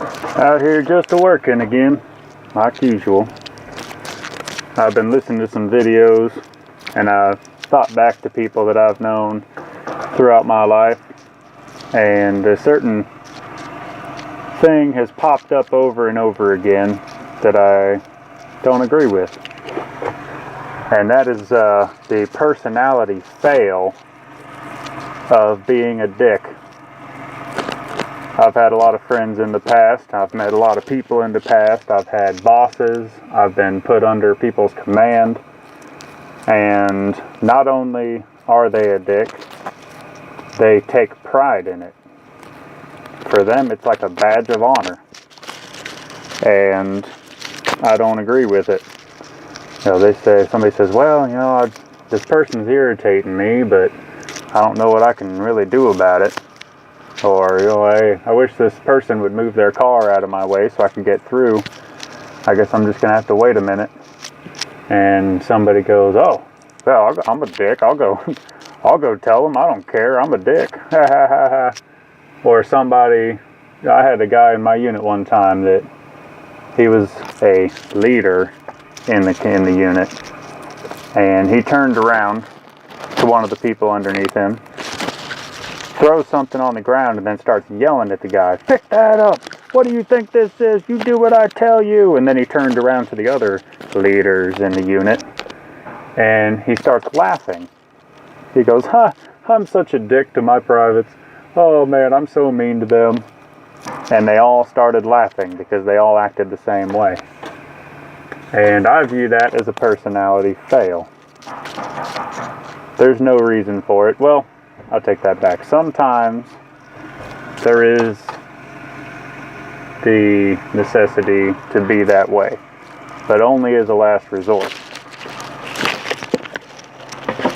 Out here just working again, like usual. I've been listening to some videos, and I thought back to people that I've known throughout my life, and a certain thing has popped up over and over again that I don't agree with. And that is the personality fail of being a dick. I've had a lot of friends in the past. I've met a lot of people in the past. I've had bosses. I've been put under people's command. And not only are they a dick, they take pride in it. For them, it's like a badge of honor. And I don't agree with it. You know, somebody says, well, you know, this person's irritating me, but I don't know what I can really do about it. Or, you know, I wish this person would move their car out of my way so I could get through. I guess I'm just going to have to wait a minute. And somebody goes, oh, well, I'm a dick. I'll go tell them. I don't care. I'm a dick. Or somebody, I had a guy in my unit one time that he was a leader in the unit. And he turned around to one of the people underneath him, throws something on the ground, and then starts yelling at the guy, pick that up, what do you think this is, you do what I tell you. And then he turned around to the other leaders in the unit, and he starts laughing. He goes, I'm such a dick to my privates, oh man, I'm so mean to them. And they all started laughing because they all acted the same way. And I view that as a personality fail. There's no reason for it. Well, I'll take that back. Sometimes there is the necessity to be that way, but only as a last resort.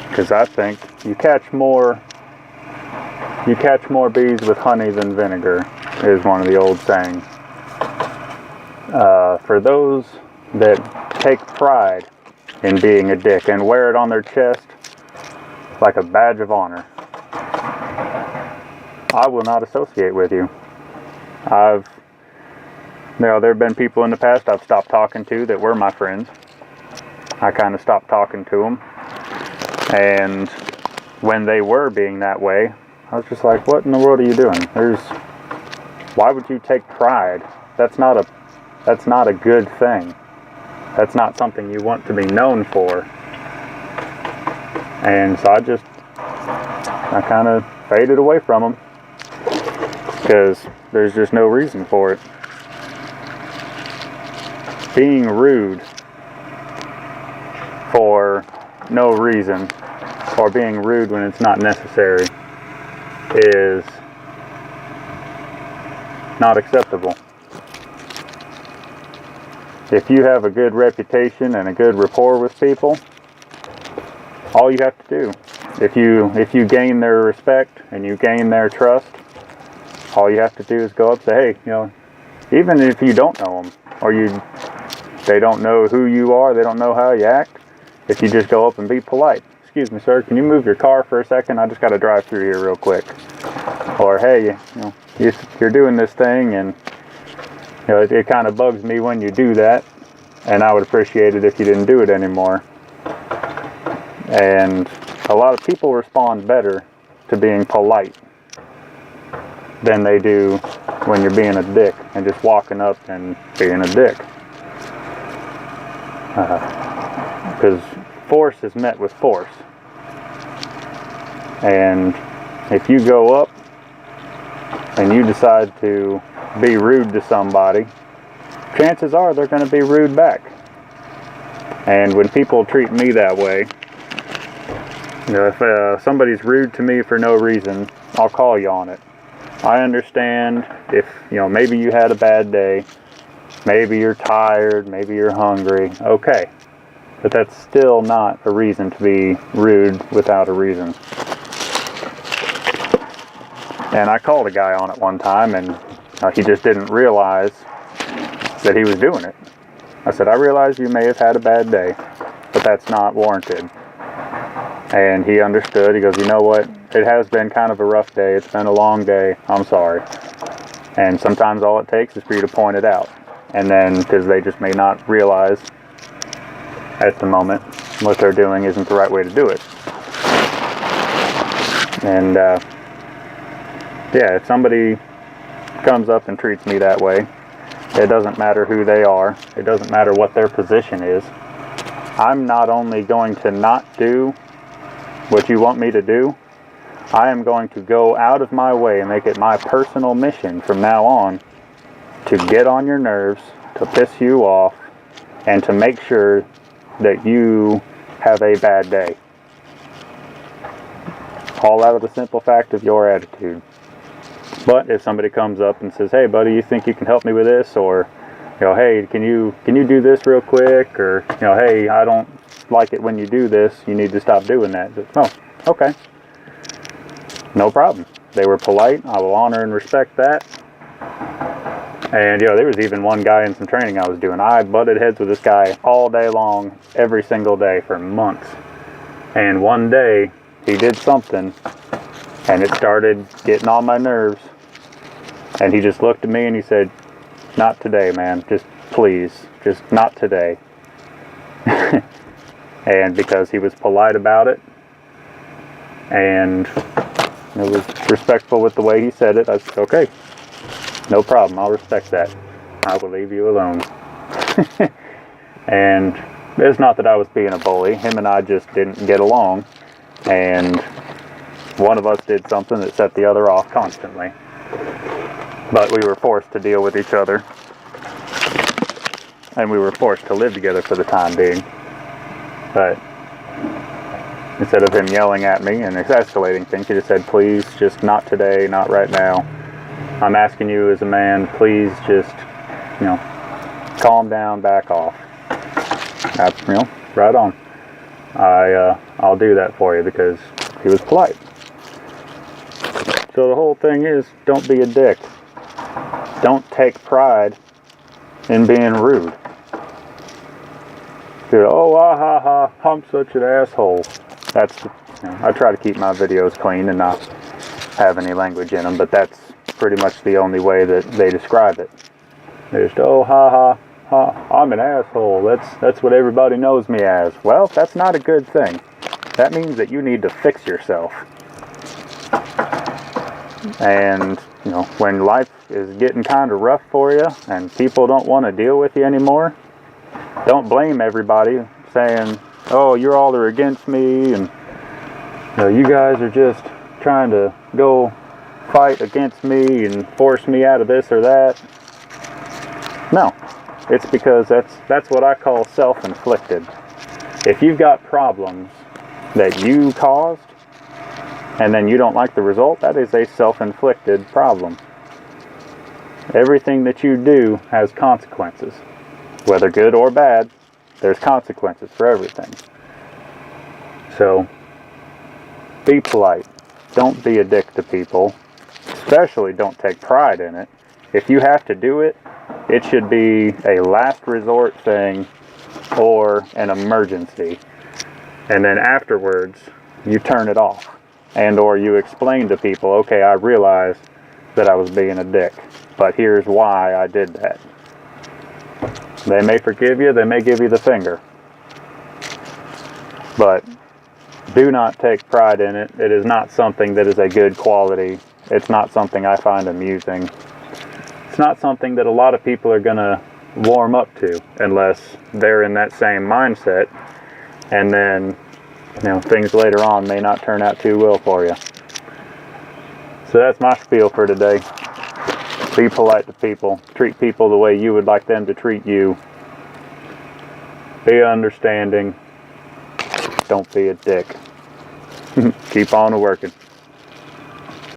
Because I think you catch more bees with honey than vinegar, is one of the old sayings. For those that take pride in being a dick and wear it on their chest like a badge of honor, I will not associate with you. There have been people in the past I've stopped talking to that were my friends. I kind of stopped talking to them. And when they were being that way, I was just like, what in the world are you doing? Why would you take pride? That's not a good thing. That's not something you want to be known for. And so I kind of faded away from them. Because there's just no reason for it. Being rude for no reason, or being rude when it's not necessary, is not acceptable. If you have a good reputation and a good rapport with people, all you have to do, if you gain their respect and you gain their trust, all you have to do is go up and say, hey, you know, even if you don't know them, or they don't know who you are, they don't know how you act, if you just go up and be polite. Excuse me, sir, can you move your car for a second? I just got to drive through here real quick. Or, hey, you're doing this thing, and you know, it kind of bugs me when you do that, and I would appreciate it if you didn't do it anymore. And a lot of people respond better to being polite than they do when you're being a dick and just walking up and being a dick. Because force is met with force. And if you go up and you decide to be rude to somebody, chances are they're going to be rude back. And when people treat me that way, you know, if somebody's rude to me for no reason, I'll call you on it. I understand if, you know, maybe you had a bad day, maybe you're tired, maybe you're hungry, okay. But that's still not a reason to be rude without a reason. And I called a guy on it one time, and he just didn't realize that he was doing it. I said, I realize you may have had a bad day, but that's not warranted. And he understood. He goes, you know what? It has been kind of a rough day. It's been a long day. I'm sorry. And sometimes all it takes is for you to point it out. And then, because they just may not realize at the moment what they're doing isn't the right way to do it. And yeah, if somebody comes up and treats me that way, it doesn't matter who they are, it doesn't matter what their position is, I'm not only going to not do what you want me to do, I am going to go out of my way and make it my personal mission from now on to get on your nerves, to piss you off, and to make sure that you have a bad day. All out of the simple fact of your attitude. But if somebody comes up and says, hey buddy, you think you can help me with this? Or, you know, hey, can you do this real quick? Or, you know, hey, I don't like it when you do this, you need to stop doing that. Oh, okay. No problem. They were polite. I will honor and respect that. And, you know, there was even one guy in some training I was doing. I butted heads with this guy all day long, every single day for months. And one day, he did something, and it started getting on my nerves. And he just looked at me and he said, not today, man. Just please. Just not today. And because he was polite about it, and it was respectful with the way he said it, I said, okay, no problem, I'll respect that. I will leave you alone. And it's not that I was being a bully. Him and I just didn't get along. And one of us did something that set the other off constantly. But we were forced to deal with each other. And we were forced to live together for the time being. But instead of him yelling at me and escalating things, he just said, please, just not today, not right now. I'm asking you as a man, please just, you know, calm down, back off. That's, you know, right on. I'll do that for you because he was polite. So the whole thing is, don't be a dick. Don't take pride in being rude. Oh, ah, ha, ha, I'm such an asshole. That's, you know, I try to keep my videos clean and not have any language in them, but that's pretty much the only way that they describe it. They just, oh, ha, ha, ha, I'm an asshole. That's what everybody knows me as. Well, that's not a good thing. That means that you need to fix yourself. And, you know, when life is getting kind of rough for you and people don't want to deal with you anymore, don't blame everybody saying, oh, you're all are against me, and you know, you guys are just trying to go fight against me and force me out of this or that. No, it's because that's what I call self-inflicted. If you've got problems that you caused and then you don't like the result, that is a self-inflicted problem. Everything that you do has consequences. Whether good or bad, there's consequences for everything. So, be polite. Don't be a dick to people. Especially don't take pride in it. If you have to do it, it should be a last resort thing or an emergency. And then afterwards, you turn it off. And or you explain to people, okay, I realized that I was being a dick, but here's why I did that. They may forgive you, they may give you the finger. But do not take pride in it. It is not something that is a good quality. It's not something I find amusing. It's not something that a lot of people are going to warm up to unless they're in that same mindset. And then, you know, things later on may not turn out too well for you. So that's my spiel for today. Be polite to people. Treat people the way you would like them to treat you. Be understanding. Don't be a dick. Keep on working.